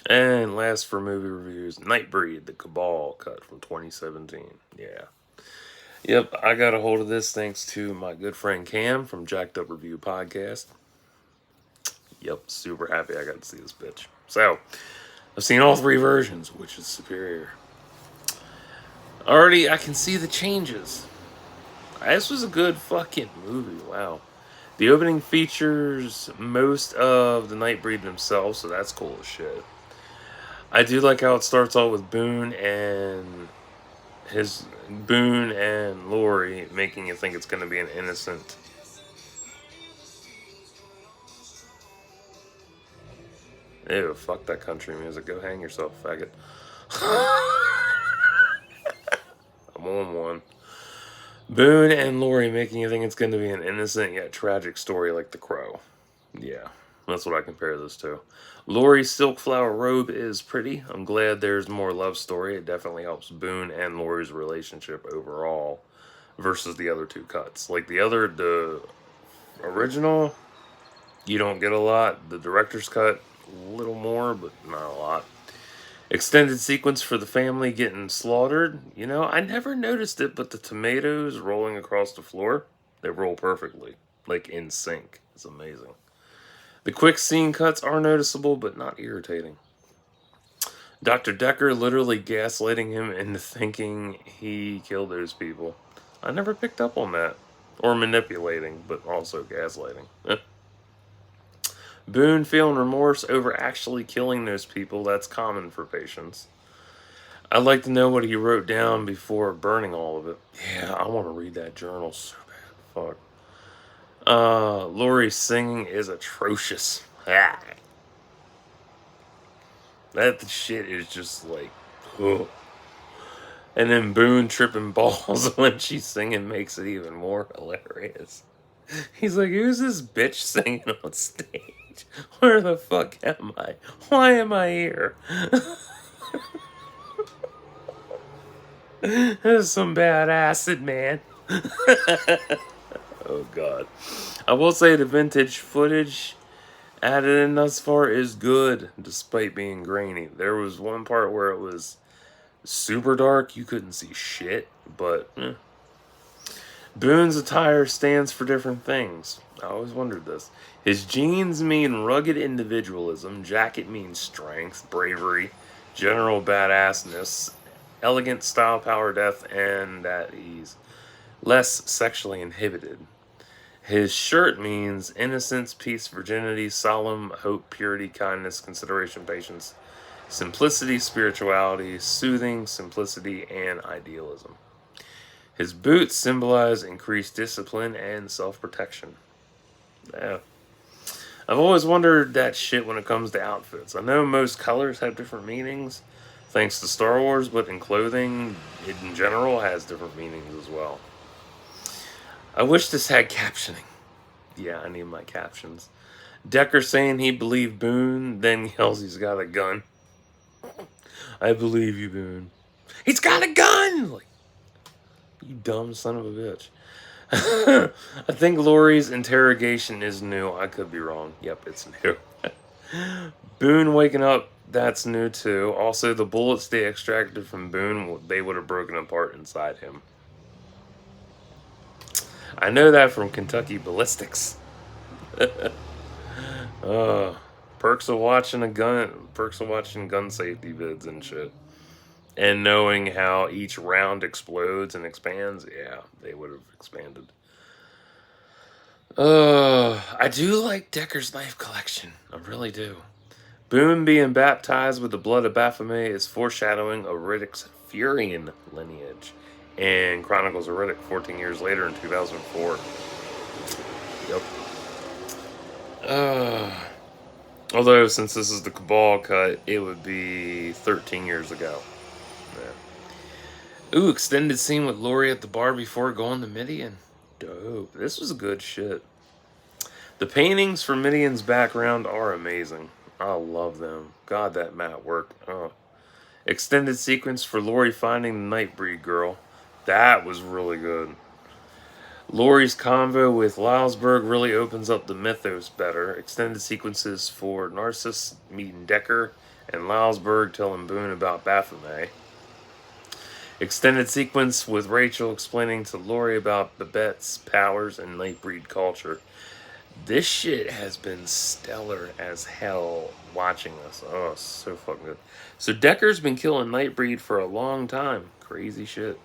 And last for movie reviews, Nightbreed, the Cabal Cut from 2017. Yeah. Yep, I got a hold of this thanks to my good friend Cam from Jacked Up Review Podcast. Yep, super happy I got to see this bitch. So, I've seen all three versions, which is superior. Already, I can see the changes. This was a good fucking movie, wow. The opening features most of the Nightbreed themselves, so that's cool as shit. I do like how it starts off with Boone and Lori making you think it's going to be an innocent. Ew, fuck that country music. Go hang yourself, faggot. I'm on one. Boone and Lori making you think it's going to be an innocent yet tragic story like The Crow. Yeah, that's what I compare this to. Lori's silk flower robe is pretty. I'm glad there's more love story. It definitely helps Boone and Lori's relationship overall versus the other two cuts. Like the original, you don't get a lot. The director's cut, a little more, but not a lot. Extended sequence for the family getting slaughtered. You know, I never noticed it, but the tomatoes rolling across the floor, they roll perfectly. Like in sync. It's amazing. The quick scene cuts are noticeable, but not irritating. Dr. Decker literally gaslighting him into thinking he killed those people. I never picked up on that. Or manipulating, but also gaslighting. Boone feeling remorse over actually killing those people, that's common for patients. I'd like to know what he wrote down before burning all of it. Yeah, I want to read that journal so bad. Fuck. Laurie's singing is atrocious. Ah. That shit is just like, ugh. And then Boone tripping balls when she's singing makes it even more hilarious. He's like, who's this bitch singing on stage? Where the fuck am I? Why am I here? This is some bad acid, man. Oh, God. I will say the vintage footage added in thus far is good, despite being grainy. There was one part where it was super dark, you couldn't see shit, but Boone's attire stands for different things. I always wondered this. His jeans mean rugged individualism, jacket means strength, bravery, general badassness, elegant style, power, depth, and at ease. Less sexually inhibited. His shirt means innocence, peace, virginity, solemn hope, purity, kindness, consideration, patience, simplicity, spirituality, soothing, simplicity, and idealism. His boots symbolize increased discipline and self protection. Yeah. I've always wondered that shit when it comes to outfits. I know most colors have different meanings, thanks to Star Wars, but in clothing, it in general has different meanings as well. I wish this had captioning. Yeah, I need my captions. Decker saying he believed Boone, then yells he's got a gun. I believe you, Boone. He's got a gun! Like, you dumb son of a bitch. I think Lori's interrogation is new. I could be wrong. Yep, it's new. Boone waking up, that's new too. Also, the bullets they extracted from Boone, they would have broken apart inside him. I know that from Kentucky Ballistics. uh, perks of watching gun safety vids and shit. And knowing how each round explodes and expands, yeah, they would have expanded. I do like Decker's knife collection. I really do. Boone being baptized with the blood of Baphomet is foreshadowing of Riddick's Furian lineage. And Chronicles of Riddick 14 years later in 2004. Yep. Uh, Although, since this is the Cabal cut, it would be 13 years ago. Yeah. Ooh, extended scene with Lori at the bar before going to Midian. Dope. This was good shit. The paintings for Midian's background are amazing. I love them. God, that matte work. Oh. Extended sequence for Lori finding the Nightbreed girl. That was really good. Laurie's convo with Loudsburg really opens up the mythos better. Extended sequences for Narcissus meeting Decker and Loudsburg telling Boone about Baphomet. Extended sequence with Rachel explaining to Laurie about Babette's powers and Nightbreed culture. This shit has been stellar as hell watching this. Oh, so fucking good. So Decker's been killing Nightbreed for a long time. Crazy shit.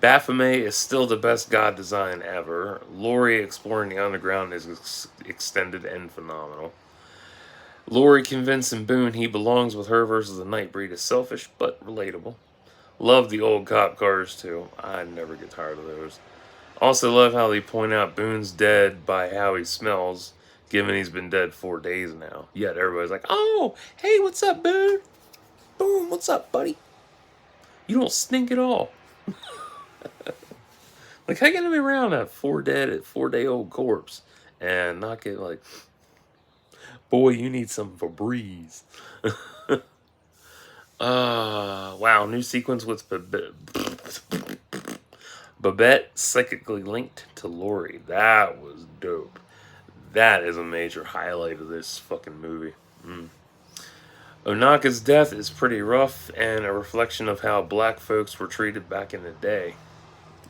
Baphomet is still the best god design ever. Laurie exploring the underground is extended and phenomenal. Laurie convincing Boone he belongs with her versus the Nightbreed is selfish but relatable. Love the old cop cars too. I never get tired of those. Also love how they point out Boone's dead by how he smells, given he's been dead 4 days now. Yet everybody's like, "Oh, hey, what's up, Boone? Boone, what's up, buddy? You don't stink at all." Like, how can I be around a 4-day-old corpse and not get like, "Boy, you need some Febreze." Wow, new sequence with Babette psychically linked to Laurie. That was dope. That is a major highlight of this fucking movie. Onaka's death is pretty rough and a reflection of how black folks were treated back in the day.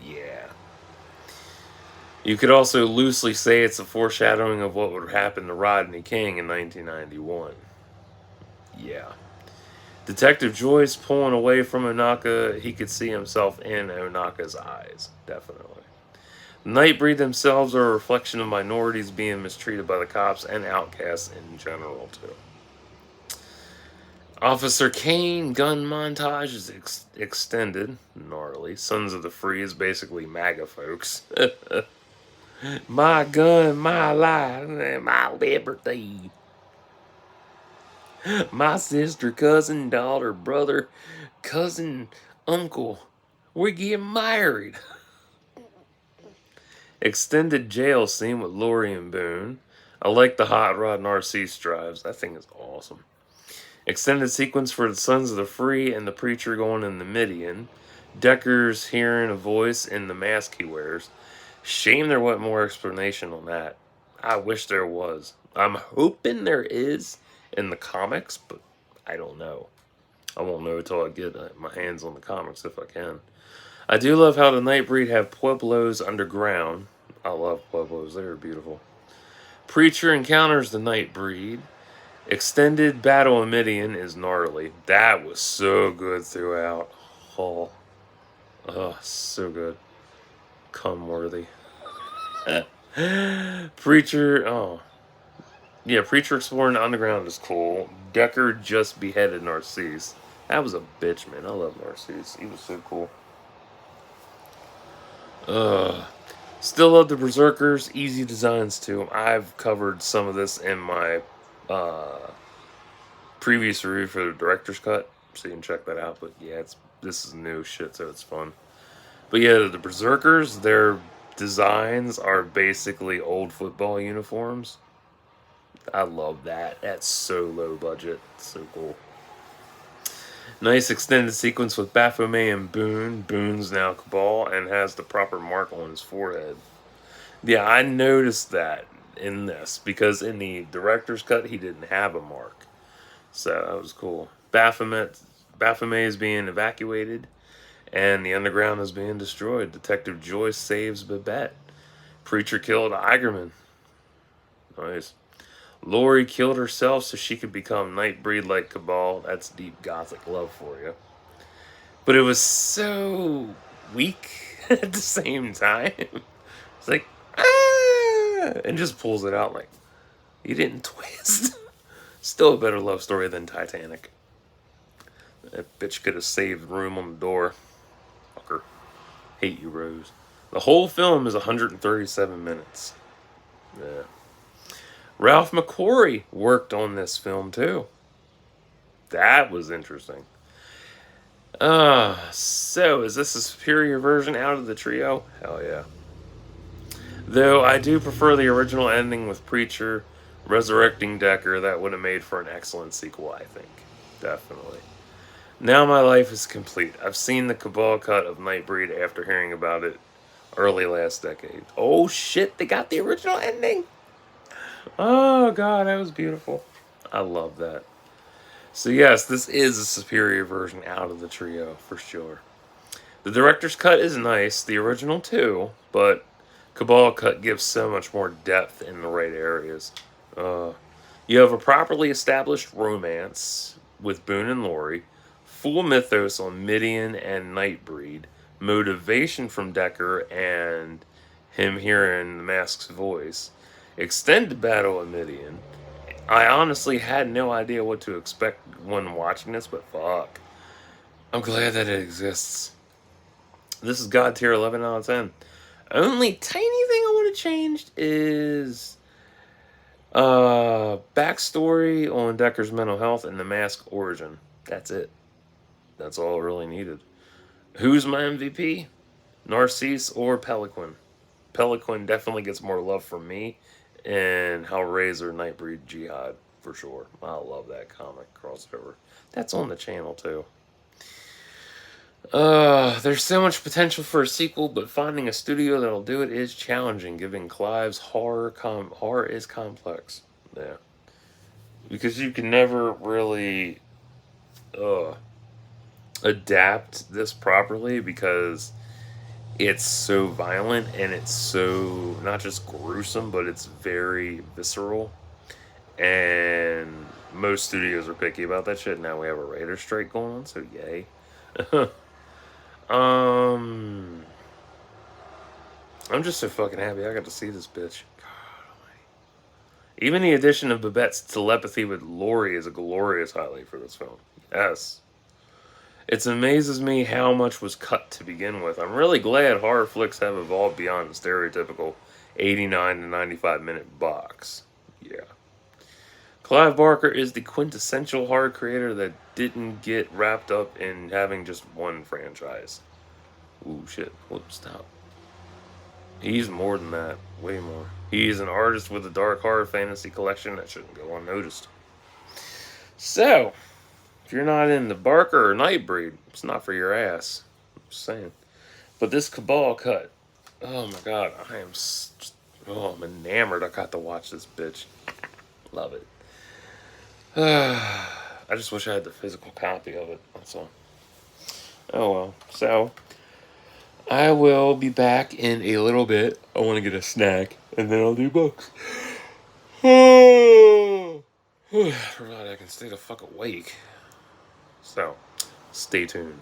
Yeah. You could also loosely say it's a foreshadowing of what would happen to Rodney King in 1991. Yeah. Detective Joyce pulling away from Onaka, he could see himself in Onaka's eyes. Definitely. Nightbreed themselves are a reflection of minorities being mistreated by the cops and outcasts in general, too. Officer Kane gun montage is extended. Gnarly. Sons of the Free is basically MAGA folks. My gun, my life, my liberty. My sister, cousin, daughter, brother, cousin, uncle. We're getting married. Extended jail scene with Laurie and Boone. I like the hot rod Narcisse drives. That thing is awesome. Extended sequence for the Sons of the Free and the preacher going in the Midian. Decker's hearing a voice in the mask he wears. Shame there wasn't more explanation on that. I wish there was. I'm hoping there is in the comics, but I don't know. I won't know until I get my hands on the comics if I can. I do love how the Nightbreed have Pueblos underground. I love Pueblos. They're beautiful. Preacher encounters the Nightbreed. Extended battle in Midian is gnarly. That was so good throughout. Oh, so good. Cum-worthy. Preacher, Preacher exploring the underground is cool. Decker just beheaded Narcisse. That was a bitch, man. I love Narcisse. He was so cool. Still love the Berserkers. Easy designs too. I've covered some of this in my previous review for the director's cut, so you can check that out. But yeah, this is new shit, so it's fun. But yeah, the Berserkers, their designs are basically old football uniforms. I love that. That's so low budget. So cool. Nice extended sequence with Baphomet and Boone. Boone's now Cabal and has the proper mark on his forehead. Yeah, I noticed that in this because in the director's cut he didn't have a mark. So that was cool. Baphomet is being evacuated and the underground is being destroyed. Detective Joyce saves Babette. Preacher killed Eigerman. Nice. Laurie killed herself so she could become Nightbreed like Cabal. That's deep gothic love for you. But it was so weak at the same time. It's like, and just pulls it out like, you didn't twist. Still a better love story than Titanic. That bitch could have saved room on the door. Fucker. Hate you, Rose. The whole film is 137 minutes. Yeah. Ralph McQuarrie worked on this film too. That was interesting. So is this a superior version out of the trio? Hell yeah. Though I do prefer the original ending with Preacher resurrecting Decker. That would have made for an excellent sequel, I think. Definitely. Now my life is complete. I've seen the Cabal cut of Nightbreed after hearing about it early last decade. Oh shit, they got the original ending. Oh god, that was beautiful. I love that. So yes, this is a superior version out of the trio for sure. The director's cut is nice, the original too, but Cabal Cut gives so much more depth in the right areas. Uh, you have a properly established romance with Boone and Laurie, full mythos on Midian and Nightbreed, motivation from Decker and him hearing the mask's voice, extended battle of Midian. I honestly had no idea what to expect when watching this, but fuck. I'm glad that it exists. This is God tier 11 out of 10. Only tiny thing I would have changed is backstory on Decker's mental health and the mask origin. That's it. That's all really needed. Who's my MVP? Narcisse or Pelican? Pelican definitely gets more love from me, and Hellraiser Nightbreed Jihad for sure. I love that comic crossover. That's on the channel too. There's so much potential for a sequel, but finding a studio that'll do it is challenging, given Clive's horror is complex. Yeah. Because you can never really adapt this properly because it's so violent and it's so not just gruesome, but it's very visceral. And most studios are picky about that shit. Now we have a writer strike going on, so yay. I'm just so fucking happy I got to see this bitch. God almighty. Even the addition of Babette's telepathy with Laurie is a glorious highlight for this film. Yes. It amazes me how much was cut to begin with. I'm really glad horror flicks have evolved beyond the stereotypical 89 to 95 minute box. Yeah. Clive Barker is the quintessential horror creator that didn't get wrapped up in having just one franchise. Ooh, shit. Whoops, stop. He's more than that. Way more. He's an artist with a dark horror fantasy collection that shouldn't go unnoticed. So, if you're not into Barker or Nightbreed, it's not for your ass. I'm just saying. But this Cabal Cut, oh my god, I'm enamored. I got to watch this bitch. Love it. I just wish I had the physical copy of it. That's all. Oh well. So, I will be back in a little bit. I want to get a snack, and then I'll do books. Provided I can stay the fuck awake. So, stay tuned.